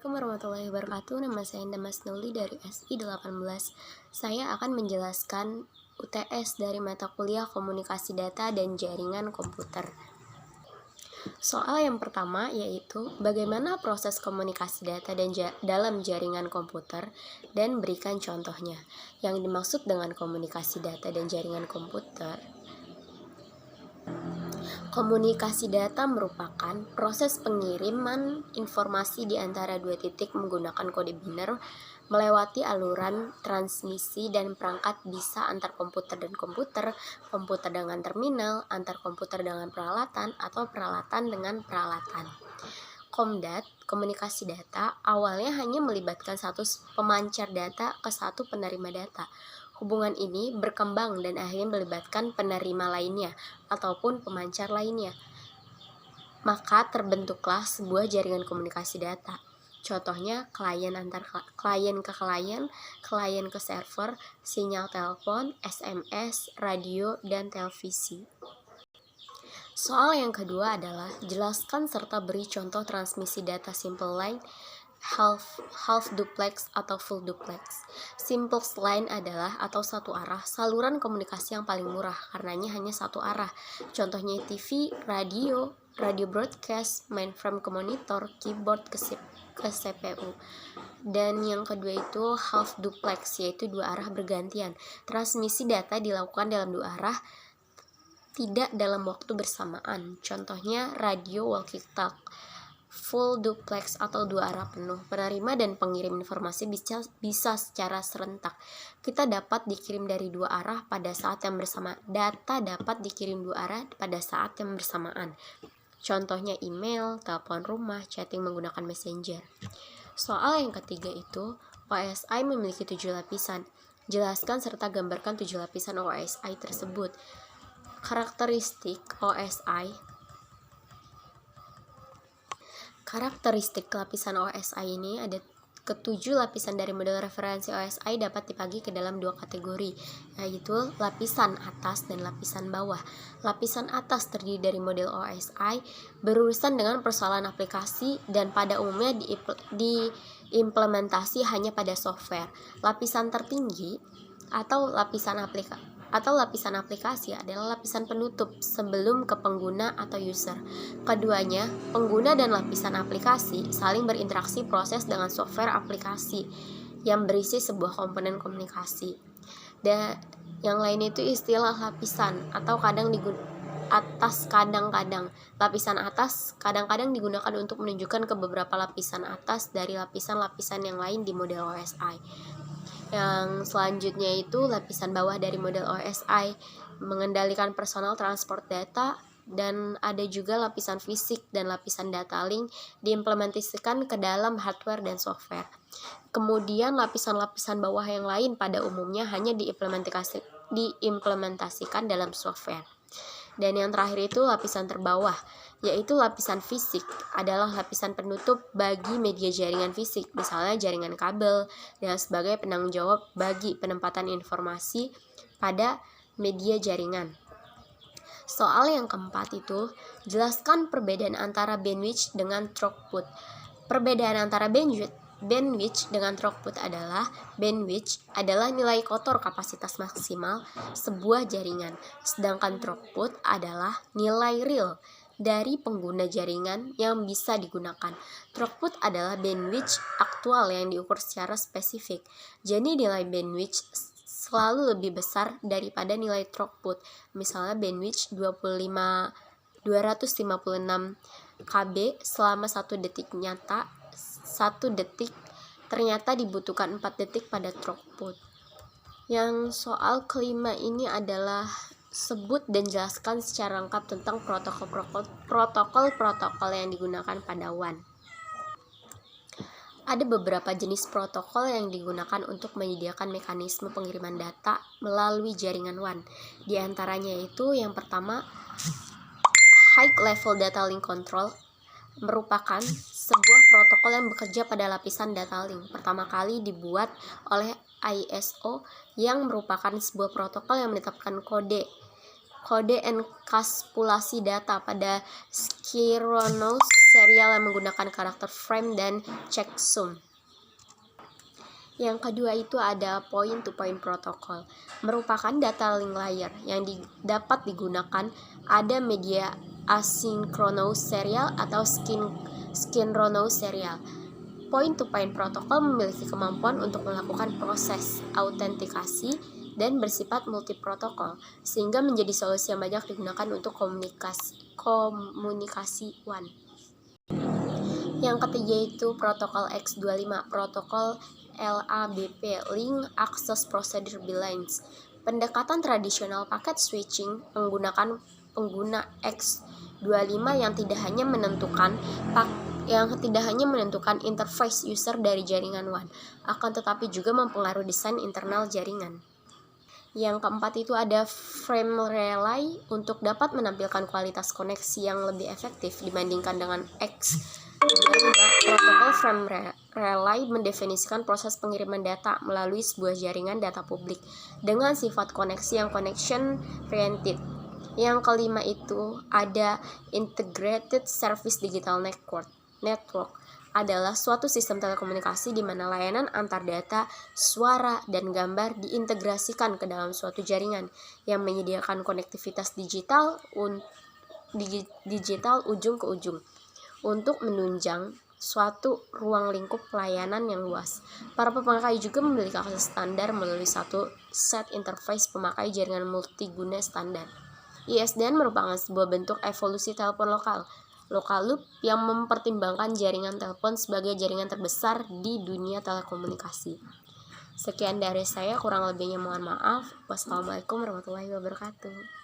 Assalamualaikum warahmatullahi wabarakatuh. Nama saya Indah Nuli dari SI 18. Saya akan menjelaskan UTS dari mata kuliah Komunikasi Data dan Jaringan Komputer. Soal yang pertama yaitu bagaimana proses komunikasi data dalam jaringan komputer dan berikan contohnya. Yang dimaksud dengan komunikasi data dan jaringan komputer, komunikasi data merupakan proses pengiriman informasi di antara dua titik menggunakan kode biner melewati aluran transmisi dan perangkat bisa antar komputer dan komputer, komputer dengan terminal, antar komputer dengan peralatan, atau peralatan dengan peralatan. Komdat, komunikasi data, awalnya hanya melibatkan satu pemancar data ke satu penerima data. Hubungan ini berkembang dan akhirnya melibatkan penerima lainnya ataupun pemancar lainnya. Maka terbentuklah sebuah jaringan komunikasi data. Contohnya klien antar klien ke klien ke server, sinyal telepon, SMS, radio, dan televisi. Soal yang kedua adalah jelaskan serta beri contoh transmisi data simple line, half duplex atau full duplex. Simple line adalah atau satu arah saluran komunikasi yang paling murah karenanya hanya satu arah. Contohnya TV, radio broadcast, mainframe ke monitor, keyboard ke CPU. Dan yang kedua itu half duplex, yaitu dua arah bergantian. Transmisi data dilakukan dalam dua arah, tidak dalam waktu bersamaan. Contohnya radio walkie-talk. Full duplex atau dua arah penuh, penerima dan pengirim informasi bisa secara serentak. Kita dapat dikirim dari dua arah pada saat yang bersamaan. Data dapat dikirim dua arah pada saat yang bersamaan. Contohnya email, telepon rumah, chatting menggunakan messenger. Soal yang ketiga itu, OSI memiliki 7 lapisan. Jelaskan serta gambarkan 7 lapisan OSI tersebut. Karakteristik lapisan OSI ini ada ketujuh lapisan dari model referensi OSI dapat dibagi ke dalam dua kategori, yaitu lapisan atas dan lapisan bawah. Lapisan atas terdiri dari model OSI berurusan dengan persoalan aplikasi dan pada umumnya diimplementasi hanya pada software. Lapisan tertinggi atau lapisan aplikasi adalah lapisan penutup sebelum ke pengguna atau user. Keduanya, pengguna dan lapisan aplikasi saling berinteraksi proses dengan software aplikasi yang berisi sebuah komponen komunikasi. Dan yang lain itu istilah lapisan atau lapisan atas kadang-kadang digunakan untuk menunjukkan ke beberapa lapisan atas dari lapisan-lapisan yang lain di model OSI. Yang selanjutnya itu lapisan bawah dari model OSI mengendalikan personal transport data, dan ada juga lapisan fisik dan lapisan data link diimplementasikan ke dalam hardware dan software. Kemudian lapisan-lapisan bawah yang lain pada umumnya hanya diimplementasikan dalam software. Dan yang terakhir itu lapisan terbawah, yaitu lapisan fisik adalah lapisan penutup bagi media jaringan fisik, misalnya jaringan kabel dan sebagai penanggung jawab bagi penempatan informasi pada media jaringan. Soal yang keempat itu, jelaskan perbedaan antara bandwidth dengan throughput. Perbedaan antara bandwidth dengan throughput adalah bandwidth adalah nilai kotor kapasitas maksimal sebuah jaringan, sedangkan throughput adalah nilai real dari pengguna jaringan yang bisa digunakan. Throughput adalah bandwidth aktual yang diukur secara spesifik. Jadi nilai bandwidth selalu lebih besar daripada nilai throughput. Misalnya bandwidth 256 KB selama 1 detik ternyata dibutuhkan 4 detik pada throughput. Yang soal kelima ini adalah sebut dan jelaskan secara lengkap tentang protokol yang digunakan pada WAN. Ada beberapa jenis protokol yang digunakan untuk menyediakan mekanisme pengiriman data melalui jaringan WAN. Di antaranya itu yang pertama, High Level Data Link Control merupakan sebuah protokol yang bekerja pada lapisan data link. Pertama kali dibuat oleh ISO yang merupakan sebuah protokol yang menetapkan kode enkapsulasi data pada Skironos serial yang menggunakan karakter frame dan checksum. Yang kedua itu ada point-to-point protocol, merupakan data link layer yang dapat digunakan ada media asynchronous serial atau synchronous serial. Point-to-point protocol memiliki kemampuan untuk melakukan proses autentikasi dan bersifat multi-protokol, sehingga menjadi solusi yang banyak digunakan untuk komunikasi WAN. Yang ketiga itu protokol X25, protokol LABP, Link Access Procedure Balance. Pendekatan tradisional paket switching menggunakan pengguna X25 yang tidak hanya menentukan interface user dari jaringan WAN, akan tetapi juga mempengaruhi desain internal jaringan. Yang keempat itu ada frame relay untuk dapat menampilkan kualitas koneksi yang lebih efektif dibandingkan dengan X25. Protokol frame relay mendefinisikan proses pengiriman data melalui sebuah jaringan data publik dengan sifat koneksi yang connection oriented. Yang kelima itu ada Integrated Service Digital Network adalah suatu sistem telekomunikasi di mana layanan antar data, suara, dan gambar diintegrasikan ke dalam suatu jaringan yang menyediakan konektivitas digital ujung ke ujung untuk menunjang suatu ruang lingkup pelayanan yang luas. Para pemakai juga memiliki akses standar melalui satu set interface pemakai jaringan multiguna standar. ISDN merupakan sebuah bentuk evolusi telepon lokal loop yang mempertimbangkan jaringan telepon sebagai jaringan terbesar di dunia telekomunikasi. Sekian dari saya, kurang lebihnya mohon maaf. Wassalamualaikum warahmatullahi wabarakatuh.